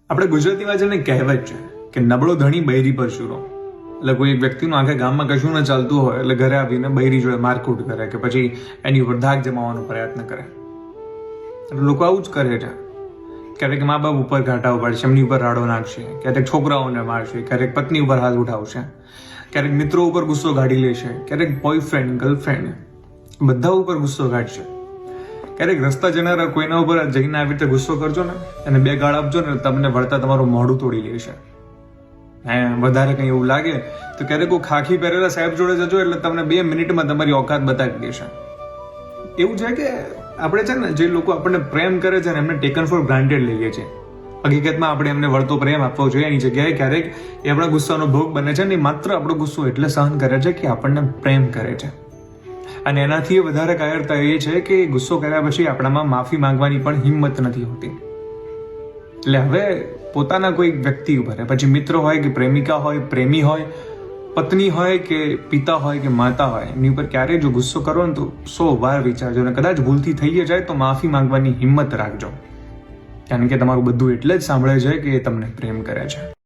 આપણે ગુજરાતીમાં છે ને કહેવત છે કે નબળો ધણી બૈરી પર શુરો. એટલે કોઈ એક વ્યક્તિનું આખા ગામમાં કશું ન ચાલતું હોય એટલે ઘરે આવીને બૈરી જોડે મારકૂટ કરે કે પછી એની ઉપર ધાક જમાવવાનો પ્રયત્ન કરે. એટલે લોકો આવું જ કરે છે. ક્યારેક મા બાપ ઉપર ઘાટા ઉપાડશે, એમની ઉપર રાડો નાખશે, ક્યારેક છોકરાઓને મારશે, ક્યારેક પત્ની ઉપર હાથ ઉઠાવશે, ક્યારેક મિત્રો ઉપર ગુસ્સો કાઢી લેશે, ક્યારેક બોયફ્રેન્ડ ગર્લફ્રેન્ડ બધા ઉપર ગુસ્સો કાઢશે. ક્યારેક રસ્તા જનારા કોઈના ઉપર જઈને આવી રીતે ગુસ્સો કરજો ને અને બે ગાળ આપજો ને તમને વળતા તમારું મોઢું તોડી લેશે. વધારે કંઈ એવું લાગે તો ક્યારેક કોઈ ખાખી પહેરેલા સાહેબ જોડે જજો એટલે તમને 2 મિનિટમાં તમારી ઓકાત બતાવી દેશે. એવું છે કે આપણે છે ને જે લોકો આપણને પ્રેમ કરે છે ને એમને ટેકન ફોર ગ્રાન્ટેડ લઈએ છીએ. હકીકતમાં આપણે એમને વળતો પ્રેમ આપવો જોઈએ. એની જગ્યાએ ક્યારેક એ આપણા ગુસ્સાનો ભોગ બને છે ને માત્ર આપણો ગુસ્સો એટલે સહન કરે છે કે આપણને પ્રેમ કરે છે. અને એનાથી વધારે કાયરતા એ છે કે ગુસ્સો કર્યા પછી આપણામાં માફી માંગવાની પણ હિંમત નથી હોતી. એટલે હવે પોતાના કોઈ વ્યક્તિ ઉપર, પછી મિત્ર હોય કે પ્રેમિકા હોય, પ્રેમી હોય, પત્ની હોય કે પિતા હોય કે માતા હોય, એમની ઉપર ક્યારેય જો ગુસ્સો કરો ને તો 100 વાર વિચારજો. અને કદાચ ભૂલથી થઈ જાય તો માફી માંગવાની હિંમત રાખજો, કારણ કે તમારું બધું એટલે જ સાંભળે છે કે એ તમને પ્રેમ કરે છે.